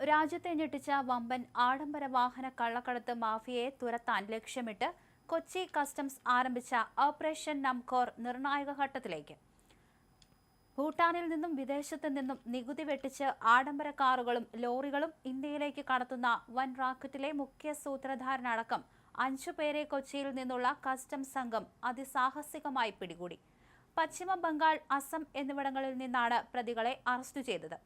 രാജ്യത്തെ ഞെട്ടിച്ച വമ്പൻ ആഡംബര വാഹന കള്ളക്കടത്ത് മാഫിയയെ തുരത്താൻ ലക്ഷ്യമിട്ട് കൊച്ചി കസ്റ്റംസ് ആരംഭിച്ച ഓപ്പറേഷൻ നംകോർ നിർണായക ഘട്ടത്തിലേക്ക്. ഭൂട്ടാനിൽ നിന്നും വിദേശത്ത് നിന്നും നികുതി വെട്ടിച്ച് ആഡംബര കാറുകളും ലോറികളും ഇന്ത്യയിലേക്ക് കടത്തുന്ന വൻ റാക്കറ്റിലെ മുഖ്യ സൂത്രധാരനടക്കം 5 പേരെ കൊച്ചിയിൽ നിന്നുള്ള കസ്റ്റംസ് സംഘം അതിസാഹസികമായി പിടികൂടി. പശ്ചിമ ബംഗാൾ, അസം എന്നിവിടങ്ങളിൽ നിന്നാണ് പ്രതികളെ അറസ്റ്റ് ചെയ്തത്.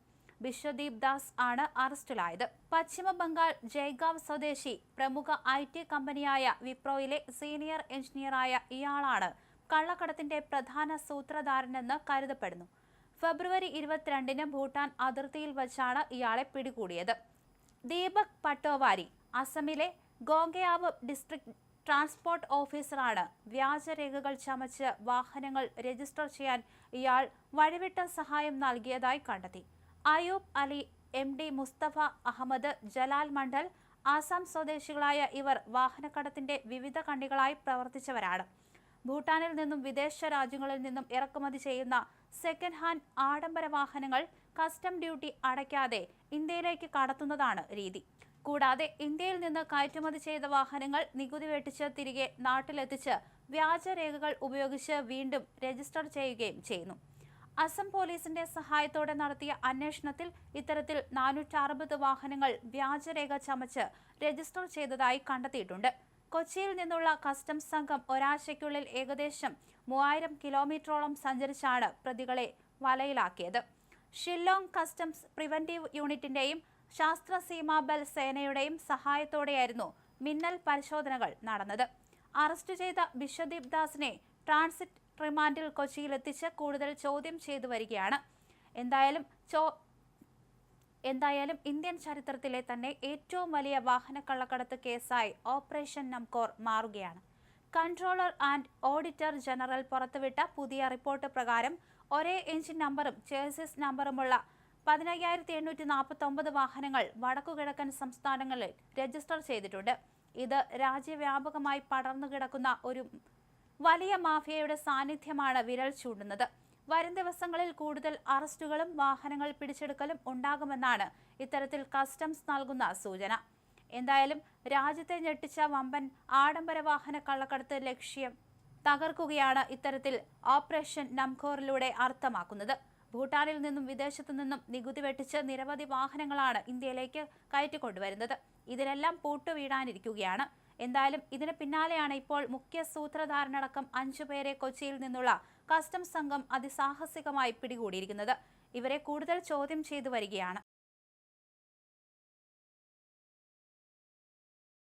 ബിശ്വദീപ് ദാസ് ആണ് അറസ്റ്റിലായത്. പശ്ചിമ ബംഗാൾ ജയ്ഗാവ് സ്വദേശി പ്രമുഖ IT കമ്പനിയായ വിപ്രോയിലെ സീനിയർ എഞ്ചിനീയറായ ഇയാളാണ് കള്ളക്കടത്തിന്റെ പ്രധാന സൂത്രധാരനെന്ന് കരുതപ്പെടുന്നു. ഫെബ്രുവരി 22-ന് ഭൂട്ടാൻ അതിർത്തിയിൽ വച്ചാണ് ഇയാളെ പിടികൂടിയത്. ദീപക് പട്ടോവാരി അസമിലെ ഗോങ്കയാവ് ഡിസ്ട്രിക്ട് ട്രാൻസ്പോർട്ട് ഓഫീസറാണ്. വ്യാജരേഖകൾ ചമച്ച് വാഹനങ്ങൾ രജിസ്റ്റർ ചെയ്യാൻ ഇയാൾ വഴിവിട്ട സഹായം നൽകിയതായി കണ്ടെത്തി. അയൂബ് അലി, MD മുസ്തഫ അഹമ്മദ്, ജലാൽ മണ്ഡൽ, ആസാം സ്വദേശികളായ ഇവർ വാഹനക്കടത്തിന്റെ വിവിധ കണ്ണികളായി പ്രവർത്തിച്ചവരാണ്. ഭൂട്ടാനിൽ നിന്നും വിദേശ രാജ്യങ്ങളിൽ നിന്നും ഇറക്കുമതി ചെയ്യുന്ന സെക്കൻഡ് ഹാൻഡ് ആഡംബര വാഹനങ്ങൾ കസ്റ്റം ഡ്യൂട്ടി അടയ്ക്കാതെ ഇന്ത്യയിലേക്ക് കടത്തുന്നതാണ് രീതി. കൂടാതെ ഇന്ത്യയിൽ നിന്ന് കയറ്റുമതി ചെയ്ത വാഹനങ്ങൾ നികുതി വെട്ടിച്ച് തിരികെ നാട്ടിലെത്തിച്ച് വ്യാജരേഖകൾ ഉപയോഗിച്ച് വീണ്ടും രജിസ്റ്റർ ചെയ്യുകയും ചെയ്യുന്നു. അസം പോലീസിന്റെ സഹായത്തോടെ നടത്തിയ അന്വേഷണത്തിൽ ഇത്തരത്തിൽ 460 വാഹനങ്ങൾ വ്യാജരേഖ ചമച്ച് രജിസ്റ്റർ ചെയ്തതായി കണ്ടെത്തിയിട്ടുണ്ട്. കൊച്ചിയിൽ നിന്നുള്ള കസ്റ്റംസ് സംഘം ഒരാഴ്ചയ്ക്കുള്ളിൽ ഏകദേശം 3000 കിലോമീറ്ററോളം സഞ്ചരിച്ചാണ് പ്രതികളെ വലയിലാക്കിയത്. ഷില്ലോങ് കസ്റ്റംസ് പ്രിവന്റീവ് യൂണിറ്റിന്റെയും ശാസ്ത്ര സീമാബൽ സേനയുടെയും സഹായത്തോടെയായിരുന്നു മിന്നൽ പരിശോധനകൾ നടന്നത്. അറസ്റ്റ് ചെയ്ത ബിശ്വദീപ് ദാസിനെ ട്രാൻസിറ്റ് റിമാൻഡിൽ കൊച്ചിയിലെത്തിച്ച് കൂടുതൽ ചോദ്യം ചെയ്തു വരികയാണ്. എന്തായാലും ഇന്ത്യൻ ചരിത്രത്തിലെ തന്നെ ഏറ്റവും വലിയ വാഹനക്കള്ളക്കടത്ത് കേസായി ഓപ്പറേഷൻ നംകോർ മാറുകയാണ്. കൺട്രോളർ ആൻഡ് ഓഡിറ്റർ ജനറൽ പുറത്തുവിട്ട പുതിയ റിപ്പോർട്ട് പ്രകാരം ഒരേ എഞ്ചിൻ നമ്പറും ചേസിസ് നമ്പറുമുള്ള 15,849 വാഹനങ്ങൾ വടക്കുകിഴക്കൻ സംസ്ഥാനങ്ങളിൽ രജിസ്റ്റർ ചെയ്തിട്ടുണ്ട്. ഇത് രാജ്യവ്യാപകമായി പടർന്നു കിടക്കുന്ന ഒരു വലിയ മാഫിയയുടെ സാന്നിധ്യമാണ് വിരൽ ചൂണ്ടുന്നത്. വരും ദിവസങ്ങളിൽ കൂടുതൽ അറസ്റ്റുകളും വാഹനങ്ങൾ പിടിച്ചെടുക്കലും ഉണ്ടാകുമെന്നാണ് ഇത്തരത്തിൽ കസ്റ്റംസ് നൽകുന്ന സൂചന. എന്തായാലും രാജ്യത്തെ ഞെട്ടിച്ച വമ്പൻ ആഡംബര വാഹന കള്ളക്കടത്ത് ലക്ഷ്യം തകർക്കുകയാണ് ഇത്തരത്തിൽ ഓപ്പറേഷൻ നംകോറിലൂടെ അർത്ഥമാക്കുന്നത്. ഭൂട്ടാനിൽ നിന്നും വിദേശത്തു നിന്നും നികുതി വെട്ടിച്ച് നിരവധി വാഹനങ്ങളാണ് ഇന്ത്യയിലേക്ക് കയറ്റിക്കൊണ്ടുവരുന്നത്. ഇതിനെല്ലാം പൂട്ടുവീഴാനിരിക്കുകയാണ്. എന്തായാലും ഇതിന് പിന്നാലെയാണ് ഇപ്പോൾ മുഖ്യ സൂത്രധാരനടക്കം 5 പേരെ കൊച്ചിയിൽ നിന്നുള്ള കസ്റ്റംസ് സംഘം അതിസാഹസികമായി പിടികൂടിയിരിക്കുന്നത്. ഇവരെ കൂടുതൽ ചോദ്യം ചെയ്തു വരികയാണ്.